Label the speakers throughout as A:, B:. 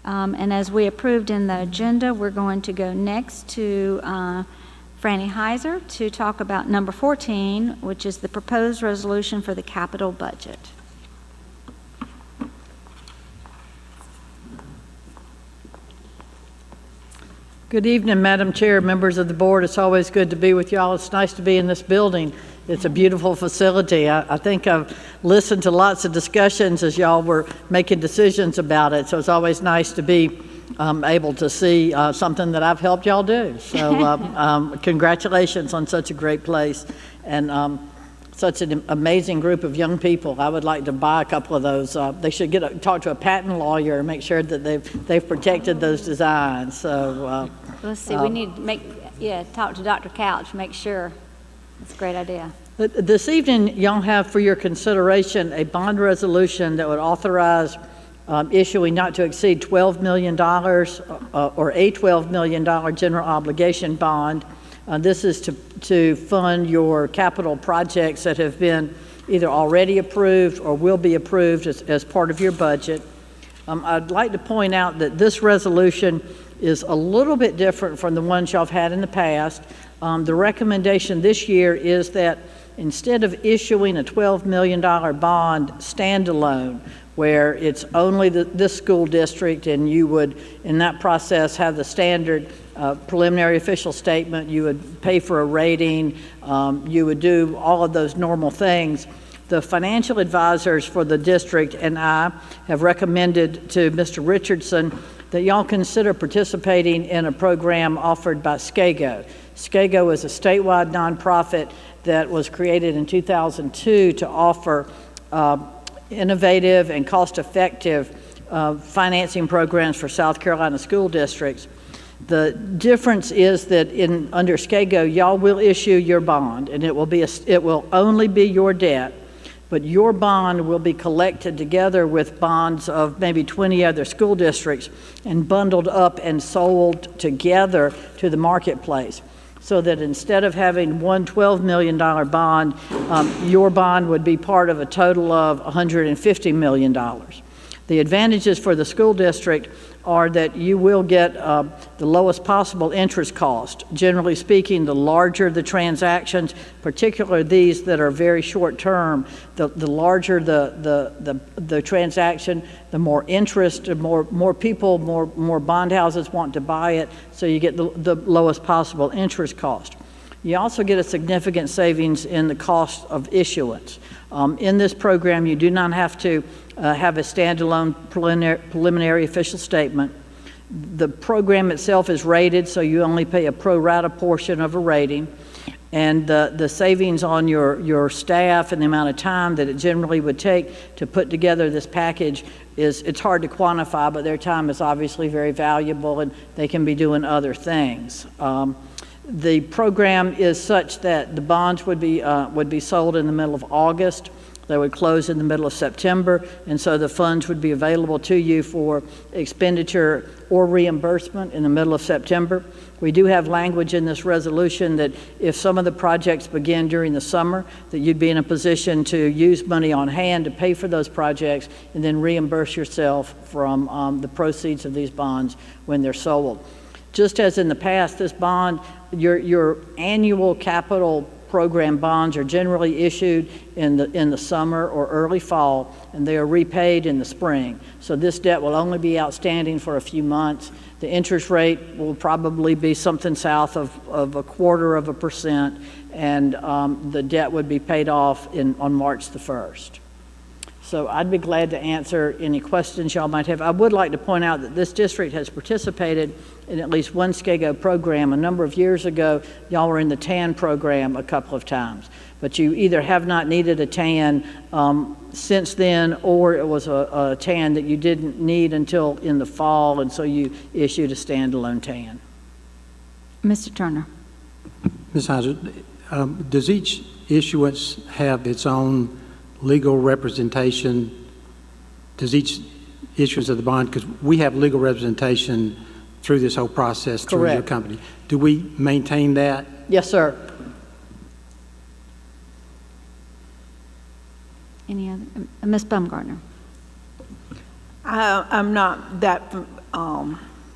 A: And as we approved in the agenda, we're going to go next to Franny Heiser to talk about number 14, which is the proposed resolution for the capital budget.
B: Good evening, Madam Chair, members of the board. It's always good to be with y'all. It's nice to be in this building. It's a beautiful facility. I think I've listened to lots of discussions as y'all were making decisions about it, so it's always nice to be able to see something that I've helped y'all do. So congratulations on such a great place and such an amazing group of young people. I would like to buy a couple of those. They should talk to a patent lawyer and make sure that they've protected those designs. So
A: let's see. We need to talk to Dr. Couch. Make sure. That's a great idea.
B: This evening, y'all have for your consideration a bond resolution that would authorize issuing not to exceed $12 million or a $12 million general obligation bond. This is to fund your capital projects that have been either already approved or will be approved as part of your budget. I'd like to point out that this resolution is a little bit different from the ones y'all have had in the past. The recommendation this year is that instead of issuing a $12 million bond standalone, where it's only this school district and you would, in that process, have the standard preliminary official statement, you would pay for a rating, you would do all of those normal things. The financial advisors for the district and I have recommended to Mr. Richardson that y'all consider participating in a program offered by SCAGO. SCAGO is a statewide nonprofit that was created in 2002 to offer innovative and cost-effective financing programs for South Carolina school districts. The difference is that under SCAGO, y'all will issue your bond, and it will only be your debt, but your bond will be collected together with bonds of maybe 20 other school districts and bundled up and sold together to the marketplace. So that instead of having one $12 million bond, your bond would be part of a total of $150 million. The advantages for the school district are that you will get the lowest possible interest cost. Generally speaking, the larger the transactions, particularly these that are very short term, the larger the transaction, the more interest, the more people, more bond houses want to buy it, so you get the lowest possible interest cost. You also get a significant savings in the cost of issuance. In this program, you do not have to have a standalone preliminary official statement. The program itself is rated, so you only pay a pro rata portion of a rating. And the savings on your staff and the amount of time that it generally would take to put together this package it's hard to quantify, but their time is obviously very valuable and they can be doing other things. The program is such that the bonds would be sold in the middle of August. They would close in the middle of September, and so the funds would be available to you for expenditure or reimbursement in the middle of September. We do have language in this resolution that if some of the projects begin during the summer, that you'd be in a position to use money on hand to pay for those projects and then reimburse yourself from the proceeds of these bonds when they're sold. Just as in the past, this bond, your annual capital program bonds are generally issued in the summer or early fall, and they are repaid in the spring. So this debt will only be outstanding for a few months. The interest rate will probably be something south of 0.25%, and the debt would be paid off on March the 1st. So I'd be glad to answer any questions y'all might have. I would like to point out that this district has participated in at least one SCAGO program. A number of years ago, y'all were in the TAN program a couple of times, but you either have not needed a TAN since then, or it was a TAN that you didn't need until in the fall, and so you issued a standalone TAN.
A: Mr. Turner.
C: Ms. Heiser, does each issuance have its own legal representation? Does each issuance of the bond, because we have legal representation through this whole process through
B: Correct.
C: your company. Do we maintain that?
B: Yes, sir.
A: Any other? Ms. Baumgartner.
D: I'm not that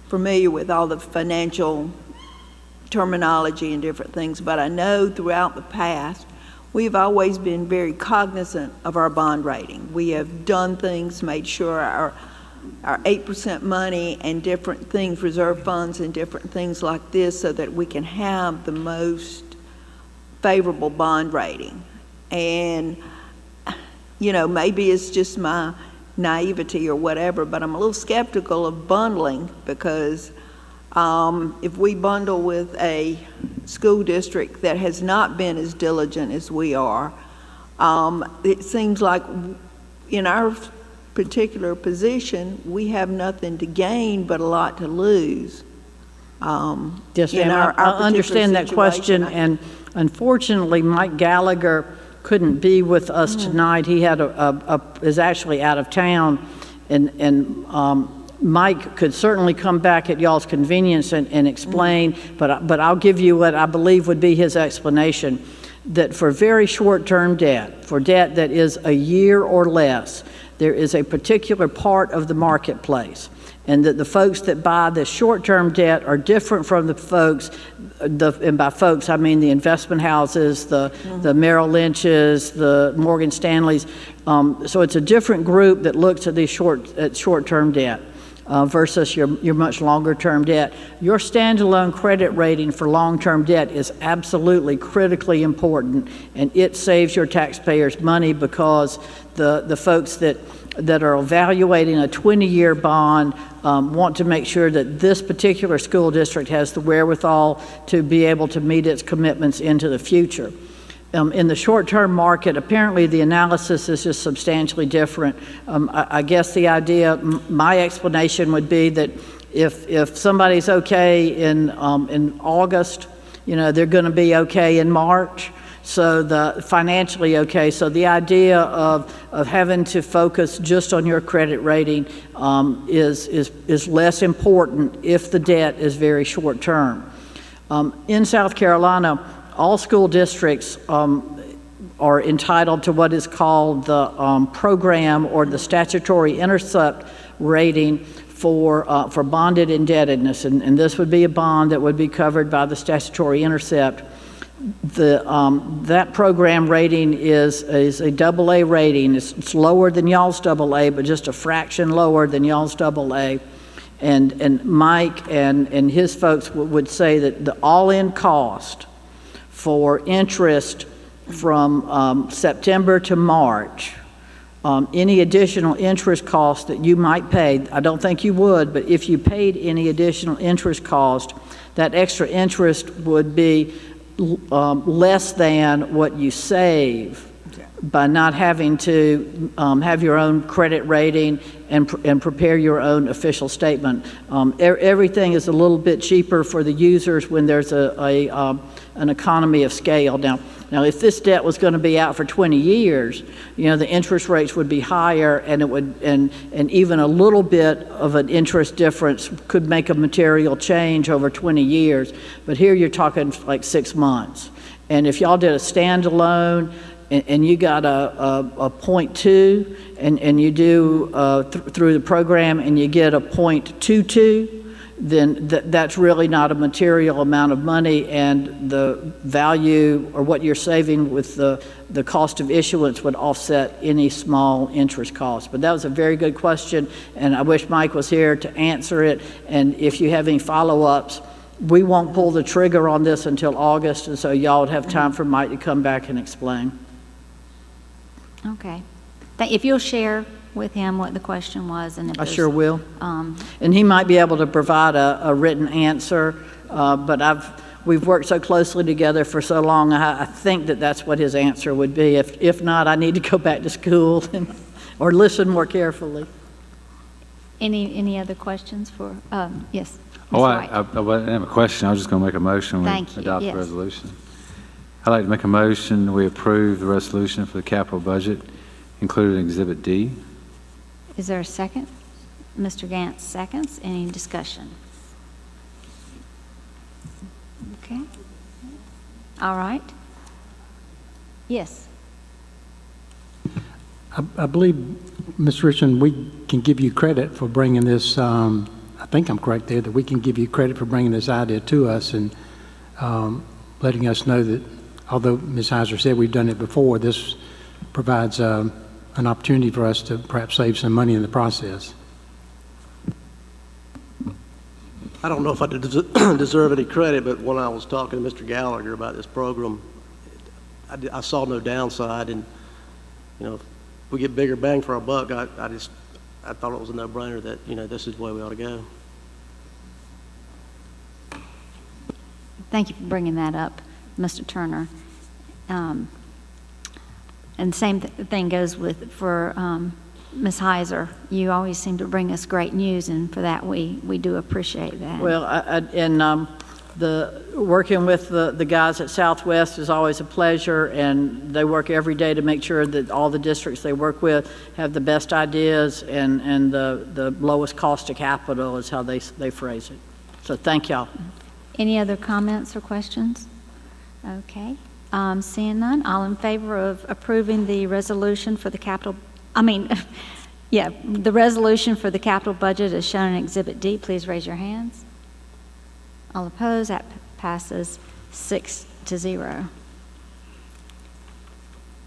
D: familiar with all the financial terminology and different things, but I know throughout the past, we've always been very cognizant of our bond rating. We have done things, made sure our 8% money and different things, reserve funds and different things like this, so that we can have the most favorable bond rating. And, you know, maybe it's just my naivety or whatever, but I'm a little skeptical of bundling, because if we bundle with a school district that has not been as diligent as we are, it seems like in our particular position, we have nothing to gain but a lot to lose.
B: Yes,
D: in
B: ma'am, I understand that question,
D: situation.
B: and unfortunately, Mike Gallagher couldn't be with us tonight. He had is actually out of town, and Mike could certainly come back at y'all's convenience and explain, but I'll give you what I believe would be his explanation, that for very short-term debt, for debt that is a year or less, there is a particular part of the marketplace, and that the folks that buy the short-term debt are different from the folks, and by folks I mean the investment houses, the Merrill Lynch's, the Morgan Stanley's. So it's a different group that looks at these short-term debt versus your much longer-term debt. Your standalone credit rating for long-term debt is absolutely critically important, and it saves your taxpayers money, because the folks that are evaluating a 20-year bond want to make sure that this particular school district has the wherewithal to be able to meet its commitments into the future. In the short-term market, apparently the analysis is just substantially different. I guess the idea, my explanation would be that if somebody's okay in August, you know, they're going to be okay in March. So financially okay. So the idea of having to focus just on your credit rating is less important if the debt is very short term. In South Carolina, all school districts are entitled to what is called the program or the statutory intercept rating for bonded indebtedness, and this would be a bond that would be covered by the statutory intercept. That program rating is a AA rating. It's lower than y'all's AA, but just a fraction lower than y'all's AA. And Mike and his folks would say that the all-in cost for interest from September to March, any additional interest cost that you might pay, I don't think you would, but if you paid any additional interest cost, that extra interest would be less than what you save by not having to have your own credit rating and prepare your own official statement. Everything is a little bit cheaper for the users when there's an economy of scale. Now, if this debt was going to be out for 20 years, you know, the interest rates would be higher, and it would, and even a little bit of an interest difference could make a material change over 20 years. But here you're talking like 6 months. And if y'all did a standalone and you got a 0.2 and you do through the program and you get a 0.22, then that's really not a material amount of money, and the value or what you're saving with the cost of issuance would offset any small interest cost. But that was a very good question, and I wish Mike was here to answer it. And if you have any follow-ups, we won't pull the trigger on this until August, and so y'all would have time for Mike to come back and explain.
A: Okay. If you'll share with him what the question was, and if
B: I
A: there's,
B: sure will. And he might be able to provide a written answer, but we've worked so closely together for so long, I think that's what his answer would be. If not, I need to go back to school or listen more carefully.
A: Any other questions for, yes?
E: Oh,
A: Mr.
E: I
A: Wright.
E: didn't have a question. I was just going to make a motion.
A: Thank you,
E: Adopt the
A: yes.
E: resolution. I'd like to make a motion. We approve the resolution for the capital budget, including Exhibit D.
A: Is there a second? Mr. Gantz seconds. Any discussion? Okay. All right. Yes.
C: I believe, Ms. Richardson, we can give you credit for bringing this, I think I'm correct there, that we can give you credit for bringing this idea to us and letting us know that, although Ms. Heiser said we've done it before, this provides an opportunity for us to perhaps save some money in the process.
F: I don't know if I deserve any credit, but when I was talking to Mr. Gallagher about this program, I saw no downside, and, you know, if we get bigger bang for our buck, I thought it was a no-brainer that, you know, this is the way we ought to go.
A: Thank you for bringing that up, Mr. Turner. And same thing goes for Ms. Heiser. You always seem to bring us great news, and for that we do appreciate that.
B: Well, working with the guys at Southwest is always a pleasure, and they work every day to make sure that all the districts they work with have the best ideas and the lowest cost of capital is how they phrase it. So thank y'all.
A: Any other comments or questions? Okay. Seeing none, all in favor of approving the resolution for the capital, the resolution for the capital budget as shown in Exhibit D, please raise your hands. All opposed, that passes 6-0.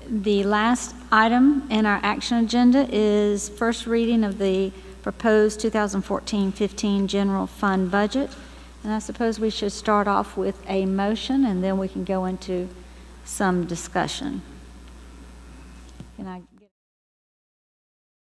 A: The last item in our action agenda is first reading of the proposed 2014-15 general fund budget. And I suppose we should start off with a motion, and then we can go into some discussion. Can I